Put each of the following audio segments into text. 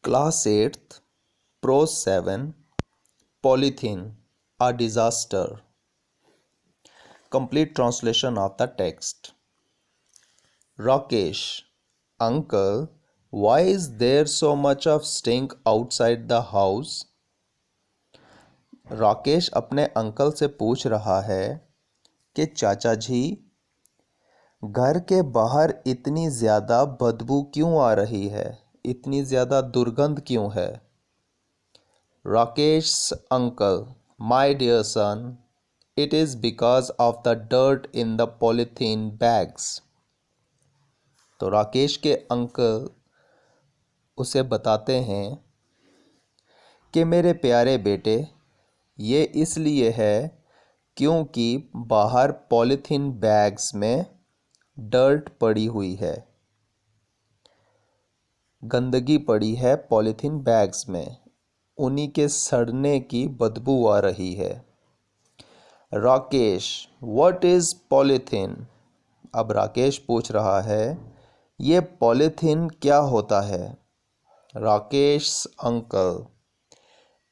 Class 8th, Prose 7, Polythene, a disaster. Complete translation of the text. Rakesh, uncle, why is there so much of stink outside the house? Rakesh अपने uncle से पूछ रहा है कि चाचा जी, घर के बाहर इतनी ज़्यादा बदबू क्यों आ रही है, इतनी ज़्यादा दुर्गंध क्यों है? Rakesh's uncle, my dear son, it is because of the dirt in the polythene bags. तो राकेश के अंकल उसे बताते हैं कि मेरे प्यारे बेटे, ये इसलिए है क्योंकि बाहर पॉलीथीन बैग्स में डर्ट पड़ी हुई है, गंदगी पड़ी है पॉलीथीन बैग्स में, उन्हीं के सड़ने की बदबू आ रही है। Rakesh, what is polythene? अब राकेश पूछ रहा है, ये पॉलीथीन क्या होता है? Rakesh uncle,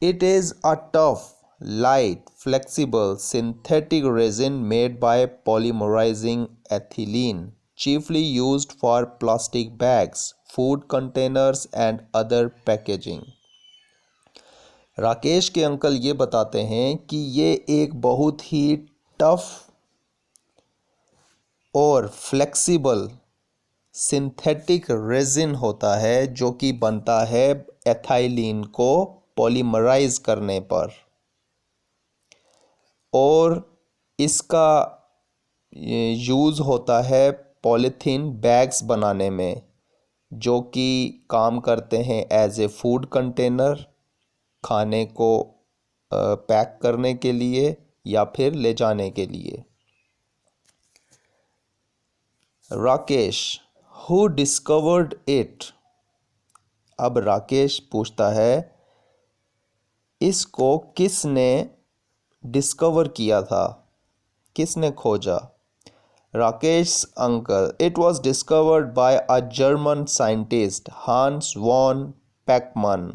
it is a tough, light, flexible, synthetic resin made by polymerizing ethylene, chiefly used for plastic bags, food containers and other packaging. Rakesh के अंकल ये बताते हैं कि ये एक बहुत ही टफ और फ्लेक्सिबल सिंथेटिक रेजिन होता है जो कि बनता है एथाइलिन को पॉलीमराइज करने पर, और इसका यूज़ होता है पॉलीथीन बैग्स बनाने में, जो कि काम करते हैं एज ए फूड कंटेनर, खाने को पैक करने के लिए या फिर ले जाने के लिए। Rakesh, who discovered it? अब राकेश पूछता है, इसको किसने डिस्कवर किया था, किसने खोजा? Rakesh uncle, it was discovered by a German scientist Hans von Packman.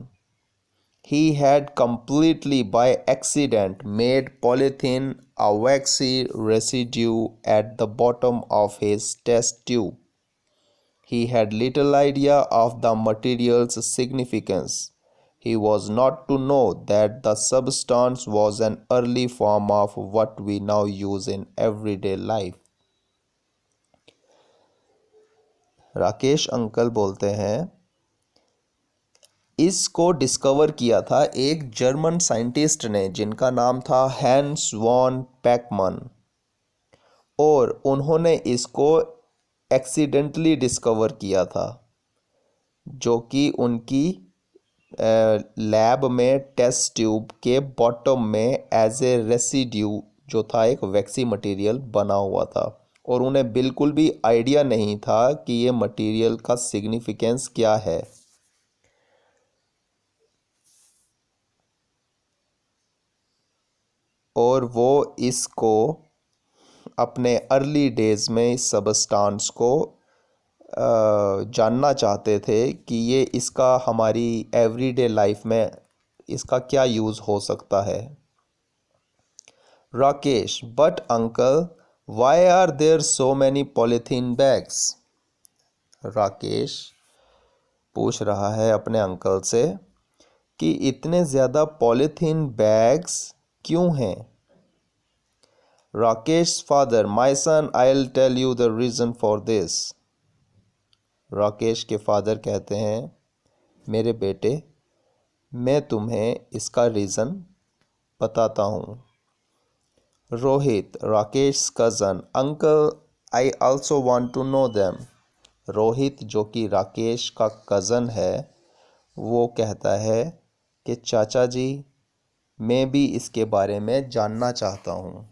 He had completely by accident made polythene a waxy residue at the bottom of his test tube. He had little idea of the material's significance. He was not to know that the substance was an early form of what we now use in everyday life. Rakesh uncle बोलते हैं, इसको discover किया था एक German scientist ने जिनका नाम था हैंस वॉन पैकमन, और उन्होंने इसको एक्सीडेंटली डिस्कवर किया था, जो कि उनकी लैब में टेस्ट ट्यूब के बॉटम में एज ए रेसिड्यू जो था, एक वैक्सी मटेरियल बना हुआ था, और उन्हें बिल्कुल भी आइडिया नहीं था कि ये मटेरियल का सिग्निफिकेंस क्या है। और वो इसको अपने अर्ली डेज़ में इस सबस्टांस को जानना चाहते थे कि ये इसका हमारी एवरीडे लाइफ में इसका क्या यूज़ हो सकता है। Rakesh, but uncle, why are there so many polythene bags? Rakesh पूछ रहा है अपने अंकल से कि इतने ज़्यादा पॉलीथीन बैग्स क्यों हैं? Rakesh father, my son, I will tell you the reason for this. Rakesh के फादर कहते हैं, मेरे बेटे, मैं तुम्हें इसका रीज़न बताता हूँ. Rohit, Rakesh cousin, uncle, I also want to know them. Rohit, जो कि राकेश का कज़न है, वो कहता है कि चाचा जी, मैं भी इसके बारे में जानना चाहता हूँ.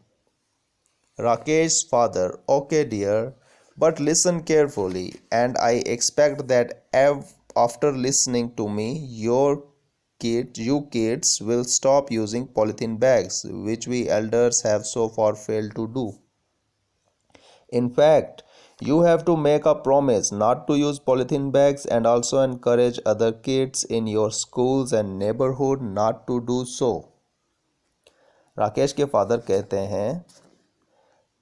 Rakesh's father, okay dear, but listen carefully, and I expect that after listening to me, you kids will stop using polythene bags, which we elders have so far failed to do. In fact, You have to make a promise not to use polythene bags and also encourage other kids in your schools and neighborhood not to do so. Rakesh के father कहते हैं,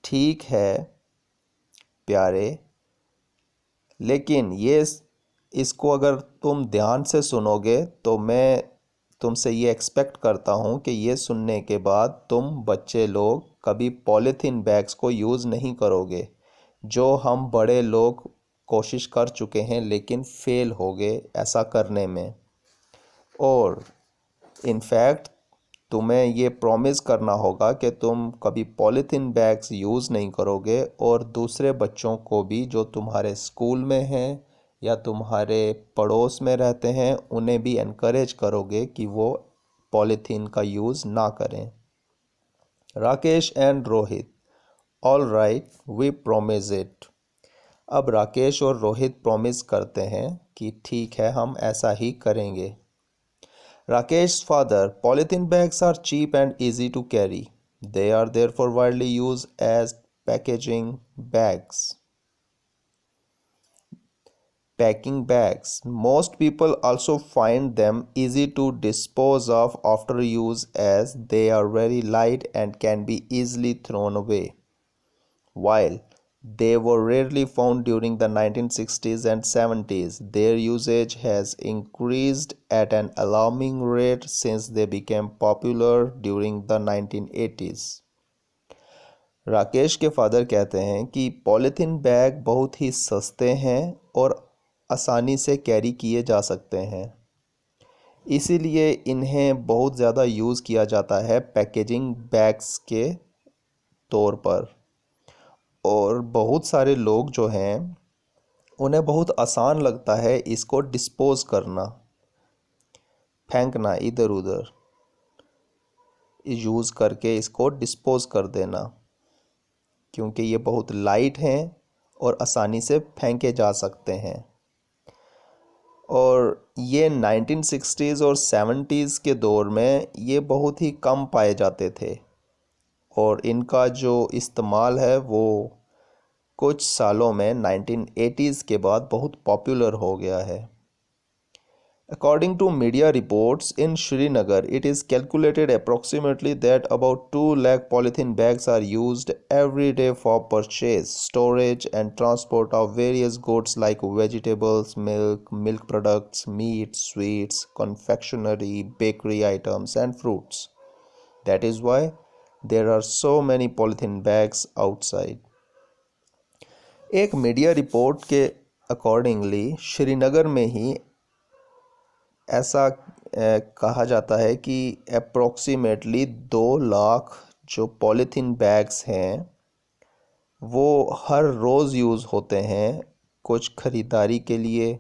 ठीक है प्यारे, लेकिन इसको अगर तुम ध्यान से सुनोगे तो मैं तुमसे ये एक्सपेक्ट करता हूँ कि ये सुनने के बाद तुम बच्चे लोग कभी पॉलीथीन बैग्स को यूज़ नहीं करोगे, जो हम बड़े लोग कोशिश कर चुके हैं लेकिन फेल हो गए ऐसा करने में। और इनफैक्ट तुम्हें ये प्रॉमिस करना होगा कि तुम कभी पॉलीथीन बैग्स यूज़ नहीं करोगे और दूसरे बच्चों को भी जो तुम्हारे स्कूल में हैं या तुम्हारे पड़ोस में रहते हैं उन्हें भी एनकरेज करोगे कि वो पॉलीथीन का यूज़ ना करें। Rakesh and Rohit, all right we promise it. अब राकेश और रोहित प्रॉमिस करते हैं कि ठीक है हम ऐसा ही करेंगे। Rakesh's father, polythene bags are cheap and easy to carry. They are therefore widely used as packing bags. Most people also find them easy to dispose of after use as they are very light and can be easily thrown away. While they were rarely found during the 1960s and 70s, their usage has increased at an alarming rate since they became popular during the 1980s. Rakesh के father कहते हैं कि polythene bag बहुत ही सस्ते हैं और आसानी से कैरी किए जा सकते हैं, इसीलिए इन्हें बहुत ज़्यादा यूज़ किया जाता है पैकेजिंग बैग्स के तौर पर। और बहुत सारे लोग जो हैं उन्हें बहुत आसान लगता है इसको डिस्पोज़ करना, फेंकना इधर उधर, यूज़ करके इसको डिस्पोज़ कर देना, क्योंकि ये बहुत लाइट हैं और आसानी से फेंके जा सकते हैं। और ये 1960s और 70s के दौर में ये बहुत ही कम पाए जाते थे और इनका जो इस्तेमाल है वो कुछ सालों में 1980s के बाद बहुत पॉपुलर हो गया है। According to media reports in Srinagar, it is calculated approximately that about 2 lakh polythene bags are used every day for purchase, storage and transport of various goods like vegetables, milk products, meat, sweets, confectionery, bakery items and fruits. That is why there are so many polythene bags outside. एक media report के accordingly Srinagar में ही ऐसा कहा जाता है कि approximately 2 lakh जो polythene bags हैं वो हर रोज़ यूज़ होते हैं, कुछ ख़रीदारी के लिए,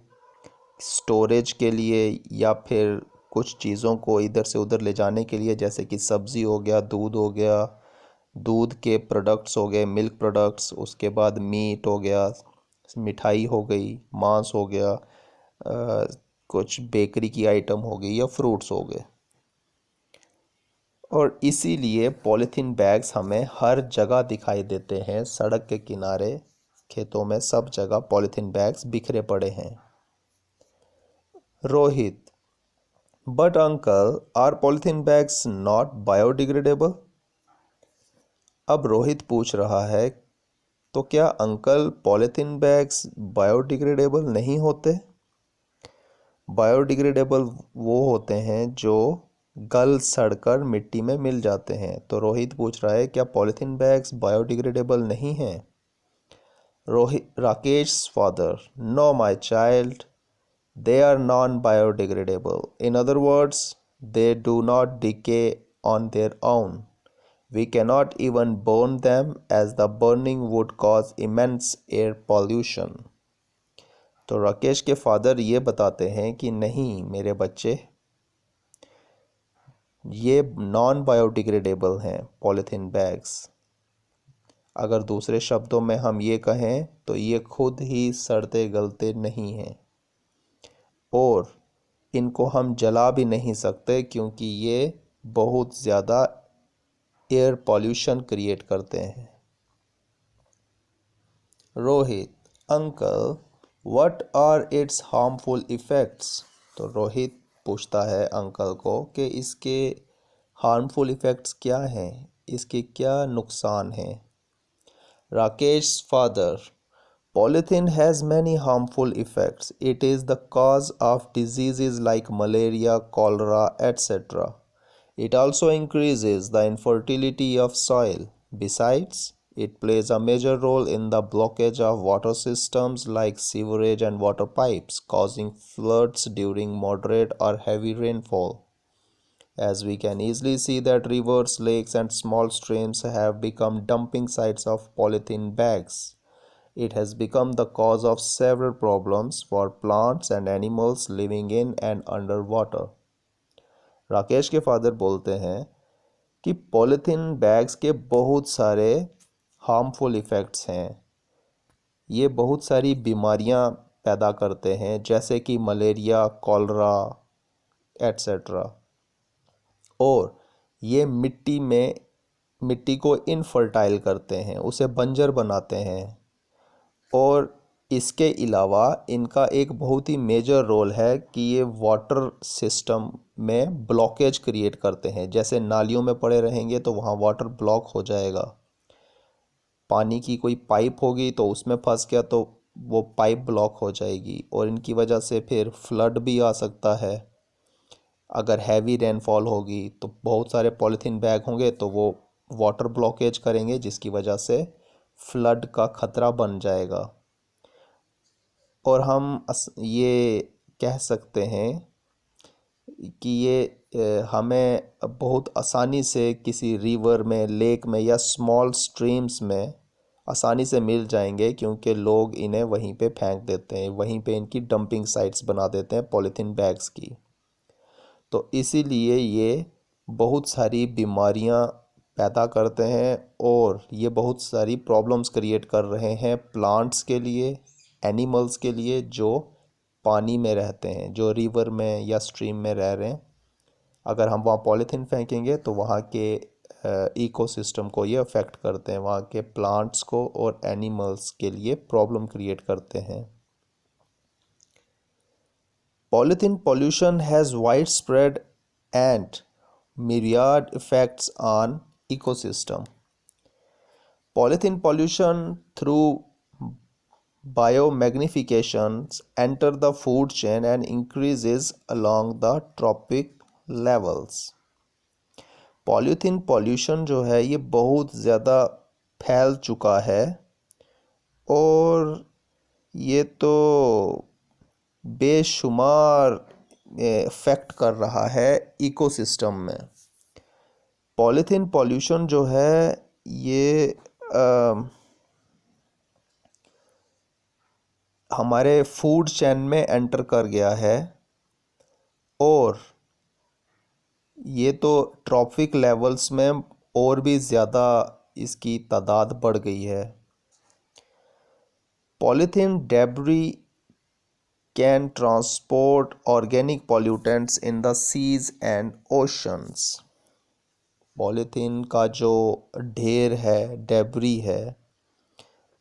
स्टोरेज के लिए या फिर कुछ चीज़ों को इधर से उधर ले जाने के लिए, जैसे कि सब्ज़ी हो गया, दूध हो गया, दूध के प्रोडक्ट्स हो गए, मिल्क प्रोडक्ट्स, उसके बाद मीट हो गया, मिठाई हो गई, मांस हो गया, कुछ बेकरी की आइटम हो गई या फ्रूट्स हो गए। और इसीलिए पॉलीथीन बैग्स हमें हर जगह दिखाई देते हैं, सड़क के किनारे, खेतों में, सब जगह पॉलीथीन बैग्स बिखरे पड़े हैं। Rohit, but uncle are polythene bags not biodegradable? अब रोहित पूछ रहा है, तो क्या अंकल पॉलीथीन बैग्स बायोडिग्रेडेबल नहीं होते? बायोडिग्रेडेबल वो होते हैं जो गल सड़कर मिट्टी में मिल जाते हैं। तो रोहित पूछ रहा है, क्या पॉलीथीन बैग्स बायोडिग्रेडेबल नहीं हैं? Rakesh father, no my child, they are non biodegradable. In other words, they do not decay on their own. We cannot even burn them as the burning would cause immense air pollution. तो राकेश के father ये बताते हैं कि नहीं मेरे बच्चे, ये नॉन बायोडिग्रेडेबल हैं पॉलीथीन बैग्स। अगर दूसरे शब्दों में हम ये कहें तो ये खुद ही सड़ते गलते नहीं हैं और इनको हम जला भी नहीं सकते, क्योंकि ये बहुत ज़्यादा एयर पॉल्यूशन क्रिएट करते हैं। Rohit, uncle, what are its harmful effects? तो रोहित पूछता है अंकल को कि इसके हार्मफुल इफ़ेक्ट्स क्या हैं, इसके क्या नुकसान हैं। Rakesh father, polythene has many harmful effects. It is the cause of diseases like malaria, cholera, etc. It also increases the infertility of soil. Besides, it plays a major role in the blockage of water systems like sewerage and water pipes, causing floods during moderate or heavy rainfall. As we can easily see that rivers, lakes, and small streams have become dumping sites of polythene bags. It has become the cause of several problems for plants and animals living in and under water. Rakesh के father बोलते हैं कि polythene bags के बहुत सारे harmful effects हैं। ये बहुत सारी बीमारियां पैदा करते हैं जैसे कि मलेरिया, कॉलरा एट्सेट्रा। और ये मिट्टी को इनफर्टाइल करते हैं, उसे बंजर बनाते हैं। और इसके अलावा इनका एक बहुत ही मेजर रोल है कि ये वाटर सिस्टम में ब्लॉकेज क्रिएट करते हैं। जैसे नालियों में पड़े रहेंगे तो वहाँ वाटर ब्लॉक हो जाएगा। पानी की कोई पाइप होगी तो उसमें फंस गया तो वो पाइप ब्लॉक हो जाएगी और इनकी वजह से फिर फ्लड भी आ सकता है। अगर हैवी रेनफॉल होगी तो बहुत सारे पॉलीथीन बैग होंगे तो वो वाटर ब्लॉकेज करेंगे जिसकी वजह से फ्लड का खतरा बन जाएगा। और हम ये कह सकते हैं कि ये हमें बहुत आसानी से किसी रिवर में, लेक में या स्मॉल स्ट्रीम्स में आसानी से मिल जाएंगे क्योंकि लोग इन्हें वहीं पे फेंक देते हैं, वहीं पे इनकी डंपिंग साइट्स बना देते हैं पॉलीथीन बैग्स की। तो इसीलिए ये बहुत सारी बीमारियां पैदा करते हैं और ये बहुत सारी प्रॉब्लम्स क्रिएट कर रहे हैं प्लांट्स के लिए, एनिमल्स के लिए जो पानी में रहते हैं, जो रिवर में या स्ट्रीम में रह रहे हैं। अगर हम वहाँ पॉलीथीन फेंकेंगे तो वहाँ के इकोसिस्टम को ये अफेक्ट करते हैं, वहाँ के प्लांट्स को और एनिमल्स के लिए प्रॉब्लम क्रिएट करते हैं। Polythene pollution has widespread and myriad effects on ecosystem. Polythene pollution through biomagnifications enter the food chain and increases along the trophic levels. Polythene pollution जो है ये बहुत ज़्यादा फैल चुका है और ये तो बेशुमार इफ़ेक्ट कर रहा है इकोसिस्टम में। पॉलीथीन पॉल्यूशन जो है ये हमारे फूड चेन में एंटर कर गया है और ये तो ट्रॉफिक लेवल्स में और भी ज़्यादा इसकी तादाद बढ़ गई है। Polythene debris can transport organic pollutants in the seas and oceans. Polythene का जो ढेर है, डेब्री है,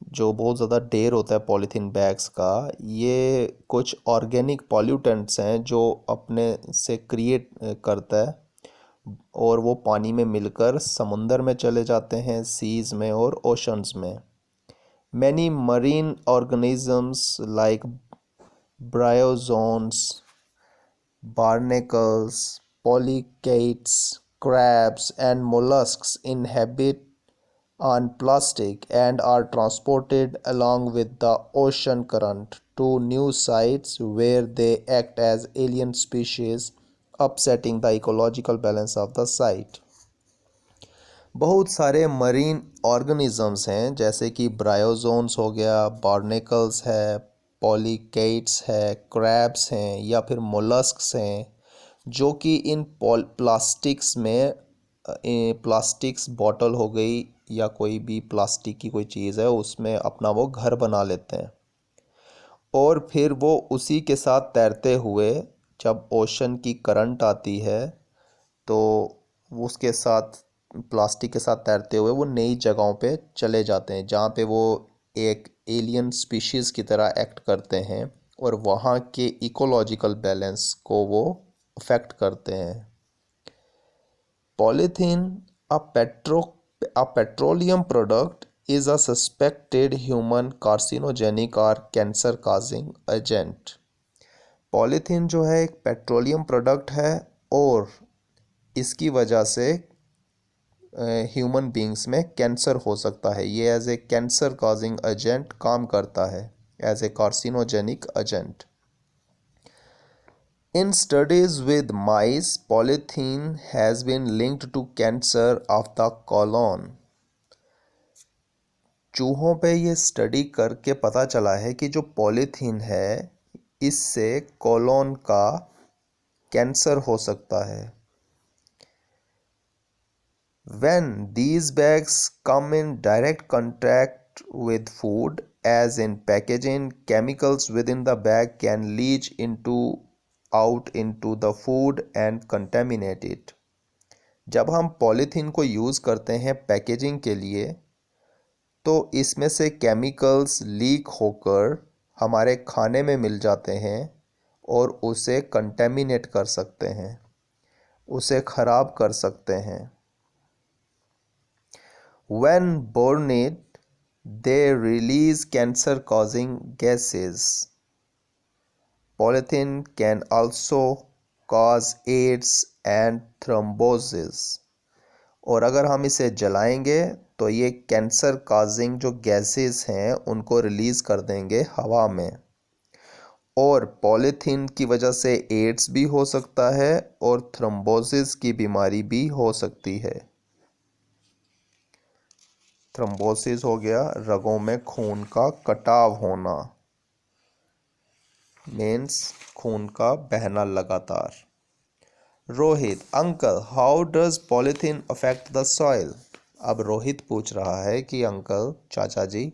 जो बहुत ज़्यादा ढेर होता है पॉलीथीन बैग्स का, ये कुछ ऑर्गेनिक पॉल्यूटेंट्स हैं जो अपने से क्रिएट करता है और वो पानी में मिलकर समुंदर में चले जाते हैं, सीज़ में और ओशंस में। Many marine organisms like bryozoans, barnacles, polychaetes, crabs, and mollusks inhabit on plastic and are transported along with the ocean current to new sites where they act as alien species, upsetting the ecological balance of the site. बहुत सारे marine organisms हैं जैसे कि ब्रायोजोन्स हो गया, बार्नेकल्स है, पॉलीकेट्स है, crabs हैं या फिर मोलस्क्स हैं जो कि इन प्लास्टिक्स में प्लास्टिक्स बॉटल हो गई या कोई भी प्लास्टिक की कोई चीज़ है उसमें अपना वो घर बना लेते हैं और फिर वो उसी के साथ तैरते हुए जब ओशन की करंट आती है तो उसके साथ प्लास्टिक के साथ तैरते हुए वो नई जगहों पे चले जाते हैं जहाँ पे वो एक एलियन स्पीशीज़ की तरह एक्ट करते हैं और वहाँ के इकोलॉजिकल बैलेंस को वो अफेक्ट करते हैं। Polythene, a petroleum product, is a suspected human carcinogenic or cancer causing agent। Polythene जो है एक पेट्रोलियम प्रोडक्ट है और इसकी वजह से ह्यूमन बींग्स में कैंसर हो सकता है। ये as a cancer causing agent काम करता है, as a carcinogenic agent. In studies with mice, polythene has been linked to cancer of the colon। चूहों पे ये स्टडी करके पता चला है कि जो पॉलीथीन है इससे कोलोन का कैंसर हो सकता है। When these bags come in direct contact with food, as in packaging, chemicals within the bag can leach out into the food and contaminate it। जब हम पॉलीथीन को यूज़ करते हैं पैकेजिंग के लिए तो इसमें से केमिकल्स लीक होकर हमारे खाने में मिल जाते हैं और उसे कंटेमिनेट कर सकते हैं, उसे ख़राब कर सकते हैं। When burned, they release cancer-causing gases। Polythene can also cause AIDS and thrombosis। और अगर हम इसे जलाएंगे तो ये कैंसर काजिंग जो गैसेस हैं उनको रिलीज़ कर देंगे हवा में, और पॉलीथीन की वजह से एड्स भी हो सकता है और थ्रोम्बोसिस की बीमारी भी हो सकती है। थ्रोम्बोसिस हो गया रगों में खून का कटाव होना, मीन्स खून का बहना लगातार। Rohit, uncle, how does polythene affect the soil. अब रोहित पूछ रहा है कि अंकल, चाचा जी,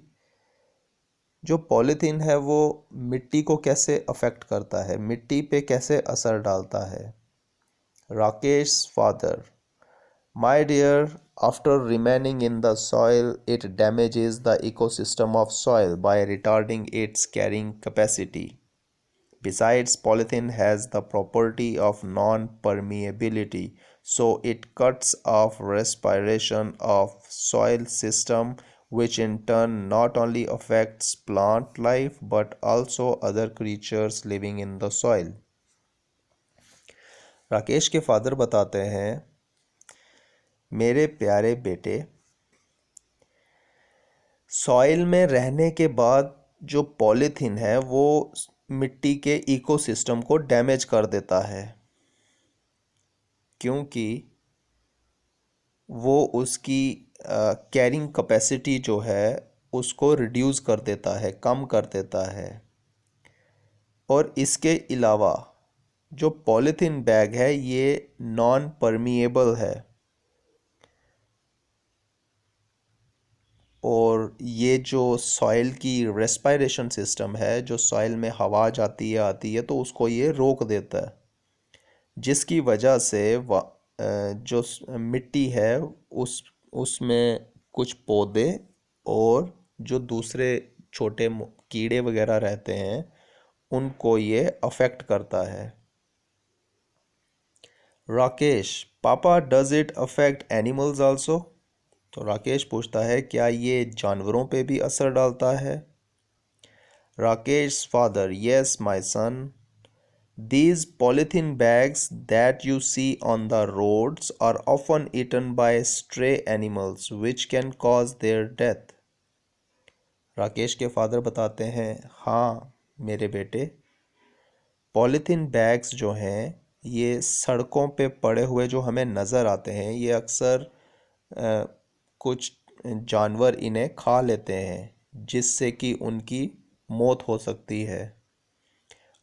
जो पॉलीथीन है वो मिट्टी को कैसे अफेक्ट करता है, मिट्टी पे कैसे असर डालता है। Rakesh father, my dear, after remaining in the soil it damages the ecosystem of soil by retarding its carrying capacity. Besides, polythene has the property of non-permeability, so it cuts off respiration of soil system, which in turn not only affects plant life but also other creatures living in the soil। Rakesh के father बताते हैं, मेरे प्यारे बेटे, soil में रहने के बाद जो पॉलीथीन है वो मिट्टी के इकोसिस्टम को डैमेज कर देता है, क्योंकि वो उसकी कैरिंग कैपेसिटी जो है उसको रिड्यूस कर देता है, कम कर देता है। और इसके अलावा जो पॉलीथीन बैग है ये नॉन परमिएबल है और ये जो सॉइल की रेस्पिरेशन सिस्टम है, जो सॉइल में हवा जाती है आती है तो उसको ये रोक देता है, जिसकी वजह से जो मिट्टी है उसमें कुछ पौधे और जो दूसरे छोटे कीड़े वगैरह रहते हैं उनको ये अफेक्ट करता है। राकेश, पापा, does it affect animals also. तो राकेश पूछता है, क्या ये जानवरों पे भी असर डालता है। Rakesh father, yes my son, these polythene bags that you see on the roads are often eaten by stray animals which can cause their death। Rakesh के फादर बताते हैं, हाँ मेरे बेटे, पॉलीथीन बैग्स जो हैं ये सड़कों पे पड़े हुए जो हमें नज़र आते हैं ये अक्सर कुछ जानवर इन्हें खा लेते हैं जिससे कि उनकी मौत हो सकती है।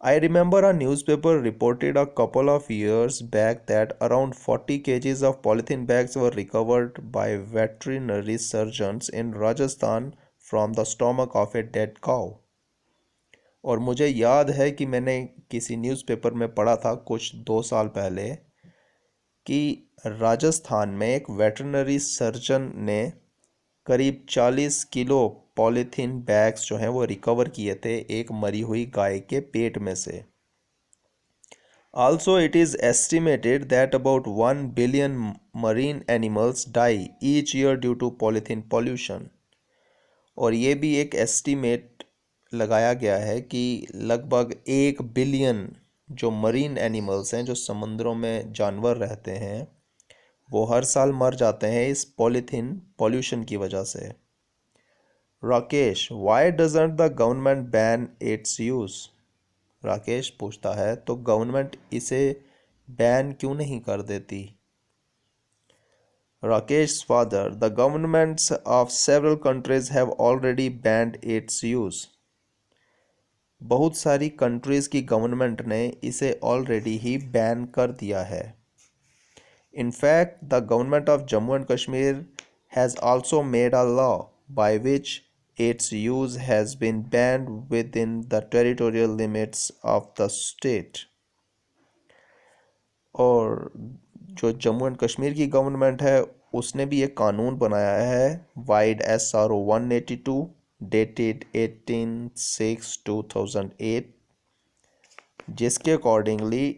I remember a newspaper reported a couple of years back that around 40 kgs of polythene bags were recovered by veterinary surgeons in Rajasthan from the stomach of a dead cow। और मुझे याद है कि मैंने किसी न्यूज़पेपर में पढ़ा था कुछ 2 साल पहले कि राजस्थान में एक वेटरनरी सर्जन ने करीब 40 किलो पॉलीथीन बैग्स जो हैं वो रिकवर किए थे एक मरी हुई गाय के पेट में से। Also, it is estimated that about 1 billion marine animals die each year due to polythene pollution. और ये भी एक एस्टीमेट लगाया गया है कि लगभग 1 बिलियन जो मरीन एनिमल्स हैं, जो समुद्रों में जानवर रहते हैं, वो हर साल मर जाते हैं इस पॉलीथीन पॉल्यूशन की वजह से। Rakesh, why doesn't the government ban its use? Rakesh पूछता है तो गवर्नमेंट इसे बैन क्यों नहीं कर देती? Rakesh father, the governments of several countries have already band it's use. बहुत सारी कंट्रीज की गवर्नमेंट ने इसे ऑलरेडी ही बैन कर दिया है। In fact, the government of Jammu and Kashmir has also made a law by which its use has been banned within the territorial limits of the state. और जो Jammu and Kashmir की government है उसने भी एक कानून बनाया है, वाइड SRO 182 डेटेड 18/6/2008, जिसके अकॉर्डिंगली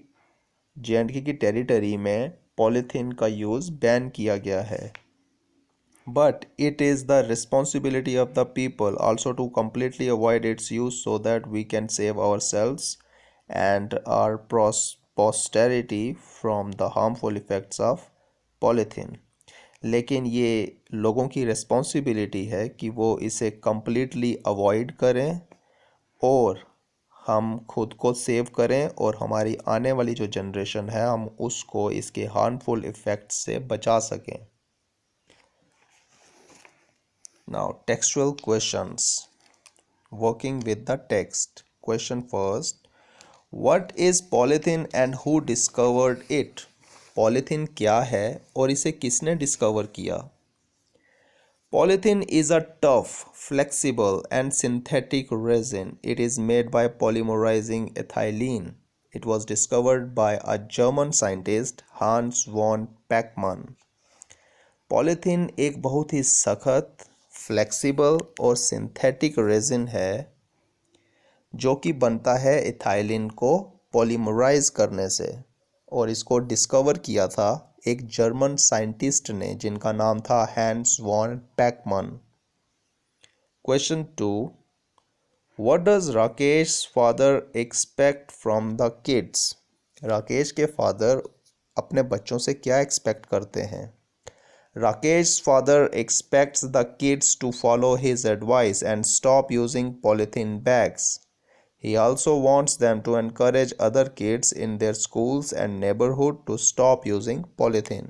JNK की टेरिटरी में पॉलीथीन का यूज़ बैन किया गया है। But it is the responsibility of the people also to completely avoid its use so that we can save ourselves and our posterity from the harmful effects of polythene. लेकिन ये लोगों की responsibility है कि वो इसे completely अवॉइड करें और हम खुद को सेव करें और हमारी आने वाली जो जनरेशन है हम उसको इसके हार्मफुल इफ़ेक्ट्स से बचा सकें। Now textual questions, working with the text. Question first, what is polythene and who discovered it? Polythene क्या है और इसे किसने डिस्कवर किया? Polythene is a tough, flexible and synthetic resin. It is made by polymerizing ethylene. It was discovered by a German scientist, Hans von Pachmann. Polythene एक बहुत ही सख्त, flexible और सिंथेटिक रेजिन है जो कि बनता है इथाइलिन को पॉलीमराइज करने से, और इसको डिस्कवर किया था एक जर्मन साइंटिस्ट ने जिनका नाम था Hans von Packman. Question 2, what does Rakesh father expect from the kids? Rakesh के फादर अपने बच्चों से क्या एक्सपेक्ट करते हैं? Rakesh father expects the kids to follow his advice and stop using polythene bags. He also wants them to encourage other kids in their schools and neighborhood to stop using polythene.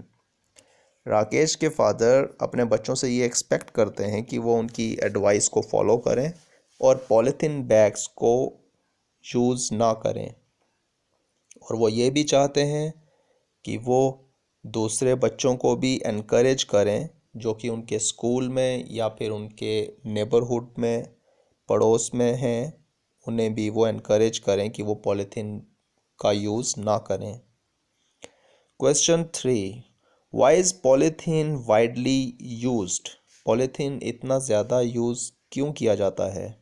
Rakesh के father अपने बच्चों से ये expect करते हैं कि वो उनकी एडवाइस को फॉलो करें और पॉलीथीन बैग्स को यूज़ ना करें, और वो ये भी चाहते हैं कि वो दूसरे बच्चों को भी एनकरेज करें जो कि उनके स्कूल में या फिर उनके नेबरहुड में, पड़ोस में हैं, उन्हें भी वो एनकरेज करें कि वो पॉलीथीन का यूज़ ना करें। Question 3, why is polythene widely used? Polythene इतना ज़्यादा यूज़ क्यों किया जाता है?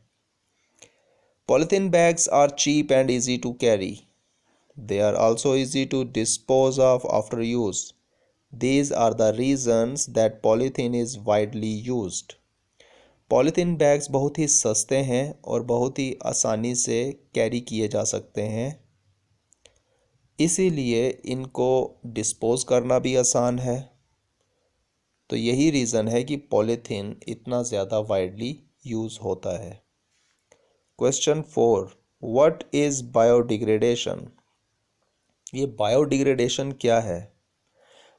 Polythene bags are cheap and easy to carry. They are also easy to dispose of after use. These are the reasons that polythene is widely used. Polythene bags बहुत ही सस्ते हैं और बहुत ही आसानी से कैरी किए जा सकते हैं, इसीलिए इनको डिस्पोज करना भी आसान है। तो यही रीज़न है कि पॉलीथीन इतना ज़्यादा वाइडली यूज़ होता है। Question 4, what is biodegradation? ये बायोडिग्रेडेशन क्या है?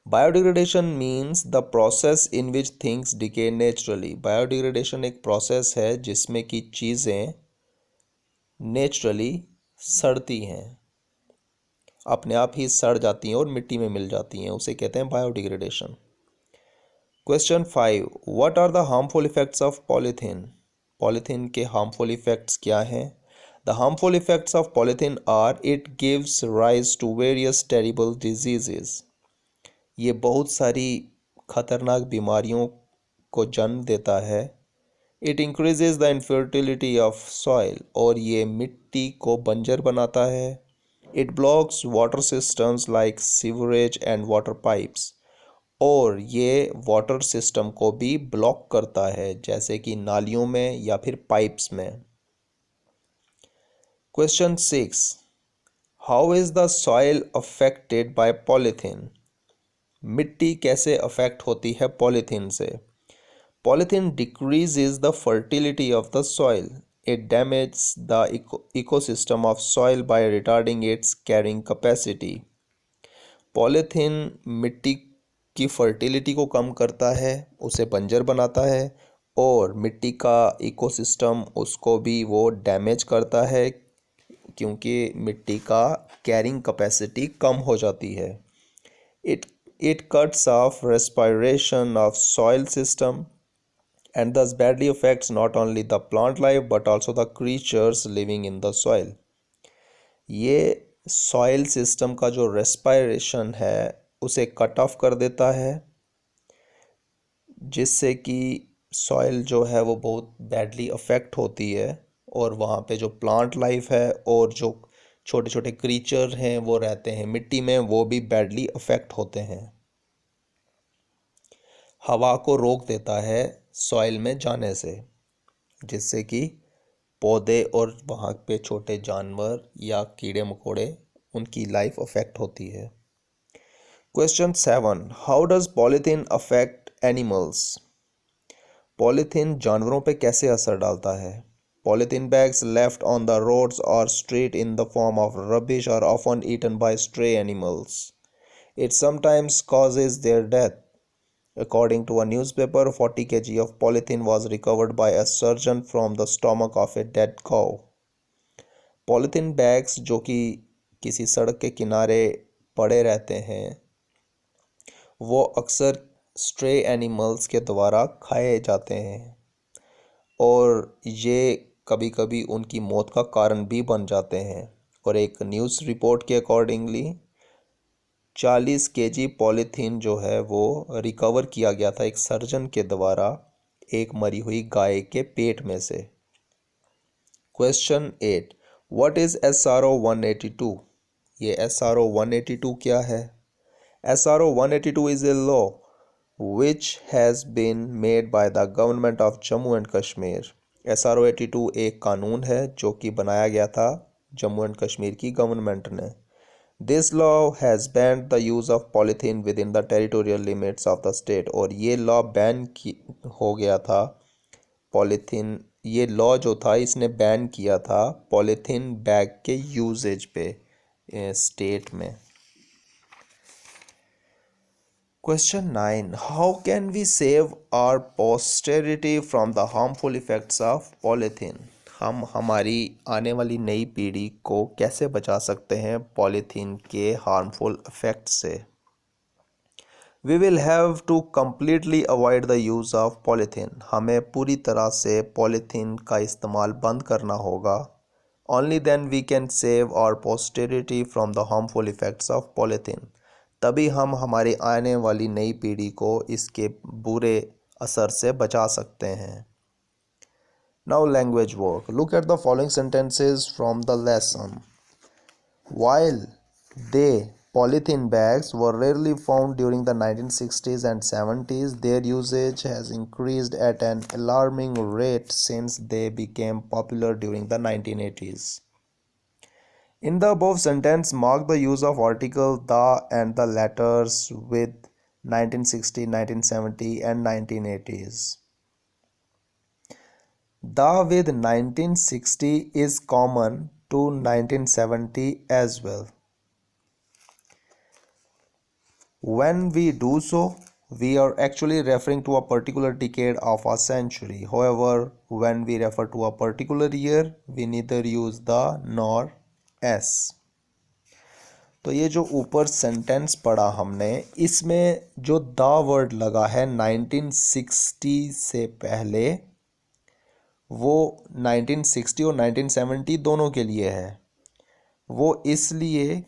Biodegradation means the process in which things decay naturally. Biodegradation एक प्रोसेस है जिसमें कि चीज़ें नेचुरली सड़ती हैं, अपने आप ही सड़ जाती हैं और मिट्टी में मिल जाती हैं, उसे कहते हैं biodegradation. Question 5, what are the harmful effects of polythene? Polythene के हार्मफुल इफ़ेक्ट्स क्या हैं? The harmful effects of polythene are it gives rise to various terrible diseases. ये बहुत सारी खतरनाक बीमारियों को जन्म देता है। It increases the infertility of soil, और ये मिट्टी को बंजर बनाता है। It blocks water systems like sewerage and water pipes, और ये वाटर सिस्टम को भी ब्लॉक करता है, जैसे कि नालियों में या फिर पाइप्स में। Question 6, how is the soil affected by polythene? मिट्टी कैसे अफेक्ट होती है पॉलीथीन से? Polythene decreases the fertility of the soil. It damage the ecosystem of soil by retarding its carrying capacity. Polythene मिट्टी की फर्टिलिटी को कम करता है, उसे बंजर बनाता है, और मिट्टी का इकोसिस्टम उसको भी वो डैमेज करता है, क्योंकि मिट्टी का कैरिंग कैपेसिटी कम हो जाती है। It cuts of respiration of soil system and thus badly affects not only the plant life but also the creatures living in the soil. ये सॉइल सिस्टम का जो रेस्पिरेशन है उसे कट ऑफ कर देता है, जिससे कि सॉइल जो है वो बहुत बैडली अफेक्ट होती है, और वहाँ पे जो प्लांट लाइफ है और जो छोटे छोटे क्रीचर हैं वो रहते हैं मिट्टी में, वो भी बैडली अफेक्ट होते हैं। हवा को रोक देता है सॉइल में जाने से, जिससे कि पौधे और वहाँ पे छोटे जानवर या कीड़े मकोड़े, उनकी लाइफ अफेक्ट होती है। Question 7, how does polythene affect animals? Polythene जानवरों पे कैसे असर डालता है? Polythene bags left on the roads or street in the form of rubbish are often eaten by stray animals. It sometimes causes their death. According to a newspaper, 40 kg of polythene was recovered by a surgeon from the stomach of a dead cow. Polythene bags जो कि किसी सड़क के किनारे पड़े रहते हैं, वो अक्सर स्ट्रे एनिमल्स के द्वारा खाए जाते हैं, और ये कभी कभी उनकी मौत का कारण भी बन जाते हैं। और एक न्यूज़ रिपोर्ट के अकॉर्डिंगली 40 केजी पॉलीथीन जो है वो रिकवर किया गया था एक सर्जन के द्वारा एक मरी हुई गाय के पेट में से। Question 8, what is SRO 182? ये SRO 182 क्या है? SRO 182 is a law which has been made by the government of Jammu and Kashmir. SRO 82 एक कानून है जो कि बनाया गया था जम्मू एंड कश्मीर की गवर्नमेंट ने। This law has banned the use of polythene within the territorial limits of the state. और ये लॉ बैन हो गया था पॉलीथीन, ये लॉ जो था इसने बैन किया था पॉलीथीन बैग के यूजेज पे स्टेट में। Question 9, how can we save our posterity from the harmful effects of polythene? हम हमारी आने वाली नई पीढ़ी को कैसे बचा सकते हैं पॉलीथीन के हार्मफुल इफ़ेक्ट से? We will have to completely avoid the use of polythene. हमें पूरी तरह से पॉलीथीन का इस्तेमाल बंद करना होगा। Only then we can save our posterity from the harmful effects of polythene. तभी हम हमारी आने वाली नई पीढ़ी को इसके बुरे असर से बचा सकते हैं। Now language work. Look at the following sentences from the lesson. While they polythene bags were rarely found during the 1960s and 70s, their usage has increased at an alarming rate since they became popular during the 1980s. In the above sentence, mark the use of article the and the letters with 1960, 1970 and 1980s. The with 1960 is common to 1970 as well. When we do so, we are actually referring to a particular decade of a century. However, when we refer to a particular year, we neither use the nor s. तो ये जो ऊपर sentence पढ़ा हमने, इसमें जो the word लगा है 1960 से पहले, वो 1960 और 1970 दोनों के लिए है। वो इसलिए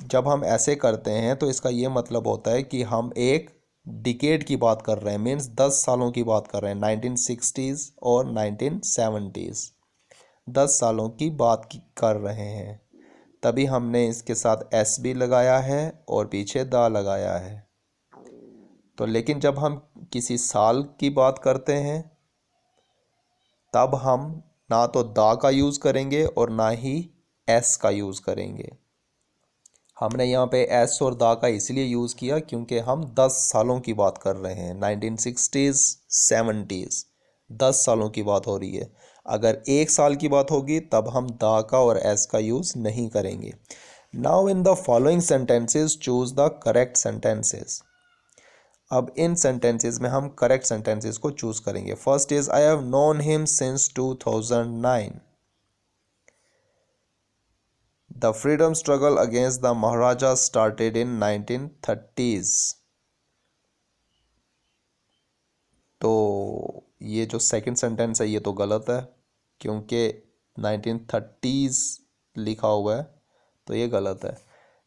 जब हम ऐसे करते हैं तो इसका ये मतलब होता है कि हम एक डिकेड की बात कर रहे हैं, मीन्स 10 सालों की बात कर रहे हैं, 1960s और 1970s, 10 सालों की कर रहे हैं। तभी हमने इसके साथ एस भी लगाया है और पीछे दा लगाया है। तो लेकिन जब हम किसी साल की बात करते हैं तब हम ना तो दा का यूज़ करेंगे और ना ही एस का यूज़ करेंगे। हमने यहाँ पे एस और दा का इसलिए यूज़ किया क्योंकि हम 10 सालों की बात कर रहे हैं, 1960s 70s, 10 सालों की बात हो रही है। अगर 1 साल की बात होगी तब हम दा का और एस का यूज़ नहीं करेंगे। Now in the following sentences choose the correct sentences. अब इन सेंटेंसेस में हम करेक्ट सेंटेंसेस को चूज करेंगे। First is I have known him since 2009। The freedom struggle against the Maharajas started in 1930s। तो ये जो सेकंड सेंटेंस है ये तो गलत है क्योंकि 1930s लिखा हुआ है, तो ये गलत है।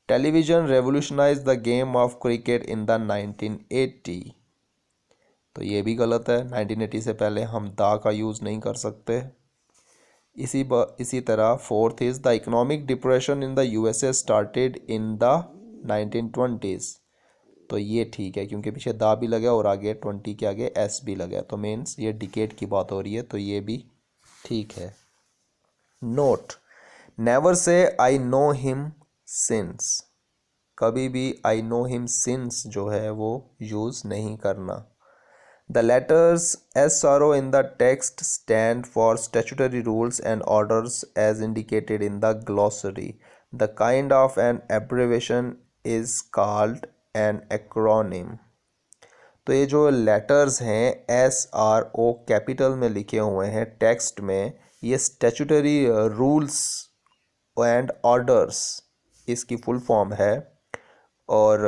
Television revolutionise the game of cricket in the 1980। तो ये भी गलत है, 1980 से पहले हम दा का यूज़ नहीं कर सकते। इसी तरह fourth is the economic depression in the USA started in the 1920s। तो ये ठीक है क्योंकि पीछे दा भी लगा और आगे 20 के आगे एस भी लगा, तो मीन्स ये डिकेड की बात हो रही है, तो ये भी ठीक है। Note, never say I know him since. कभी भी आई नो हिम सिंस जो है वो यूज़ नहीं करना। The letters SRO in the text stand for statutory rules and orders as indicated in the glossary. The kind of an abbreviation is called an acronym. तो ये जो letters हैं SRO capital में लिखे हुए हैं टेक्स्ट में, ये स्टैचूटरी रूल्स एंड ऑर्डर्स इसकी फुल फॉर्म है। और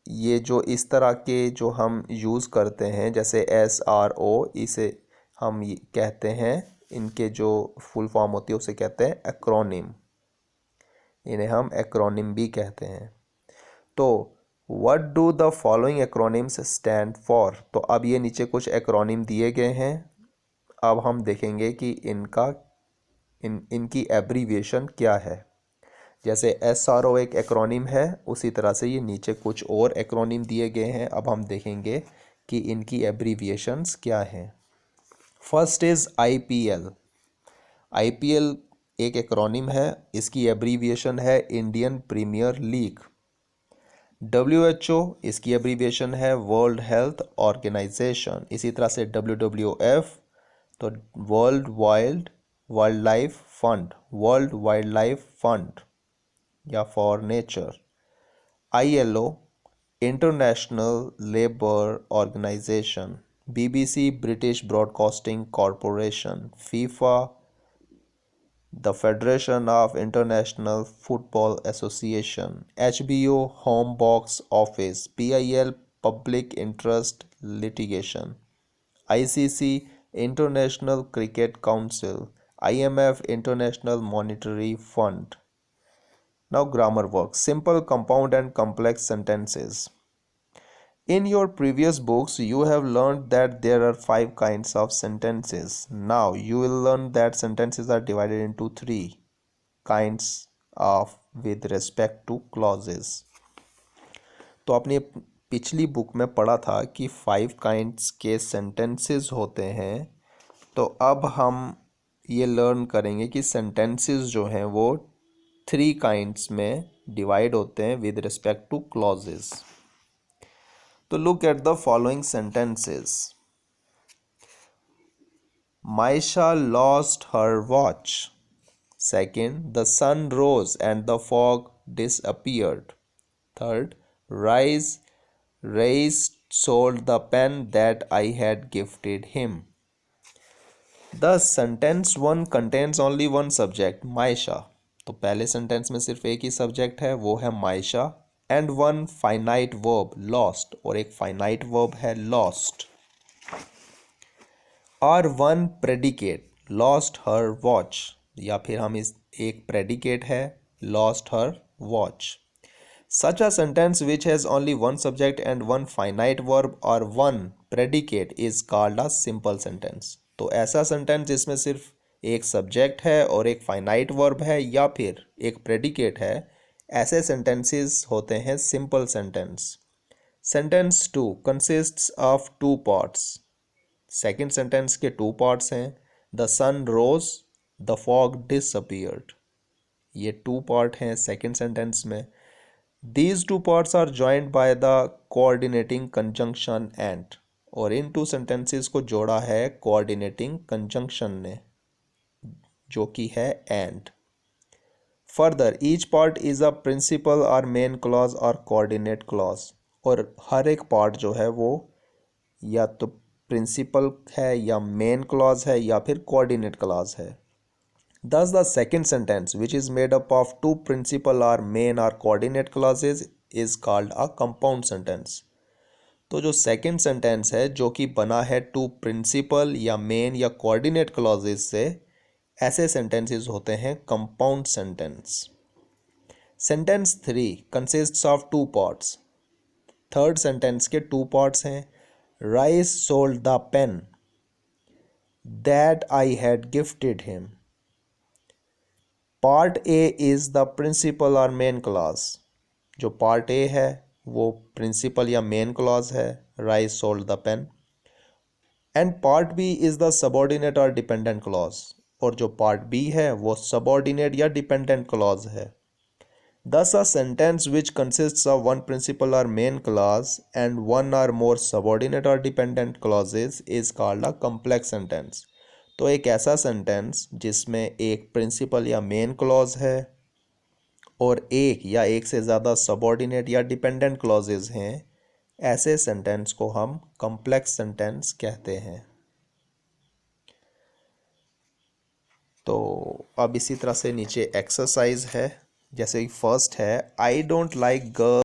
ये जो इस तरह के जो हम यूज़ करते हैं जैसे SRO, इसे हम कहते हैं, इनके जो फुल फॉर्म होती है उसे कहते हैं एक्रोनिम। इन्हें हम एक्रोनिम भी कहते हैं। तो what do the following acronyms stand for. तो अब ये नीचे कुछ एक्रोनिम दिए गए हैं, अब हम देखेंगे कि इनकी एब्रीविएशन क्या है। जैसे SRO एक एक्रोनिम है, उसी तरह से ये नीचे कुछ और एक्रोनिम दिए गए हैं। अब हम देखेंगे कि इनकी एब्रीविएशंस क्या हैं। First is IPL। IPL एक एक्रोनिम है, इसकी एब्रीविएशन है इंडियन प्रीमियर लीग। WHO इसकी एब्रीविएशन है वर्ल्ड हेल्थ ऑर्गेनाइजेशन। इसी तरह से WWF तो वर्ल्ड वाइल्ड लाइफ फंड या for Nature. ILO International Labour Organization. BBC British Broadcasting Corporation. FIFA the Federation of International Football Association. HBO Home Box Office. PIL public interest litigation. ICC International Cricket Council. IMF International Monetary Fund. Now grammar work. Simple, compound and complex sentences. In your previous books, you have learned that there are 5 kinds of sentences. Now you will learn that sentences are divided into 3 kinds of with respect to clauses. तो आपने पिछली book में पढ़ा था कि 5 kinds के sentences होते हैं। तो अब हम ये लर्न करेंगे कि sentences जो हैं वो 3 kinds में डिवाइड होते हैं विद रिस्पेक्ट टू क्लॉजेस। तो look at the following sentences. Maisha lost her watch. Second, the sun rose and the fog disappeared. Third, Race sold the pen that I had gifted him. The sentence 1 contains only one subject, Maisha. तो पहले sentence में सिर्फ एक ही subject है, वो है Maisha, and 1 finite verb lost, और एक फाइनाइट वर्ब है लॉस्ट, और 1 प्रेडिकेट लॉस्ट हर वॉच, या फिर हम इस एक प्रेडिकेट है lost her watch. Such a sentence which has only one subject and one finite verb or one predicate is called a simple sentence. तो ऐसा सेंटेंस जिसमें सिर्फ एक सब्जेक्ट है और एक फाइनाइट वर्ब है या फिर एक प्रेडिकेट है, ऐसे सेंटेंसेस होते हैं simple sentence. Sentence two consists of two parts. Second sentence के टू पार्ट्स हैं. The sun rose, the fog disappeared. ये टू पार्ट हैं सेकेंड सेंटेंस में. These two parts are joined by the coordinating conjunction and. और इन to sentences को जोड़ा है coordinating conjunction ने, जो कि है and. Further, each part is a principal or main clause or coordinate clause. और हर एक part जो है वो या तो principal है या main clause है या फिर coordinate clause है. Thus, the second sentence, which is made up of two principal or main or coordinate clauses, is called a compound sentence. तो जो second sentence है जो कि बना है two principal या main या coordinate clauses से, ऐसे sentences होते हैं compound sentence. Sentence 3 consists of two parts. Third sentence के two parts हैं. Rice sold the pen that I had gifted him. Part A is the principal और main clause. जो part A है वो प्रिंसिपल या main clause है, Rice sold the pen. And part B is the subordinate और dependent clause. और जो part B है वो सबऑर्डिनेट या डिपेंडेंट क्लॉज है. Thus a sentence which consists of one principal और मेन क्लॉज एंड वन और मोर सबऑर्डिनेट और dependent clauses is called a complex sentence. तो एक ऐसा सेंटेंस जिसमें एक प्रिंसिपल या मेन क्लॉज है और एक या एक से ज़्यादा सबऑर्डिनेट या डिपेंडेंट क्लॉजेज हैं, ऐसे सेंटेंस को हम कॉम्प्लेक्स सेंटेंस कहते हैं. तो अब इसी तरह से नीचे एक्सरसाइज है. जैसे कि फर्स्ट है, आई डोंट लाइक गर्ल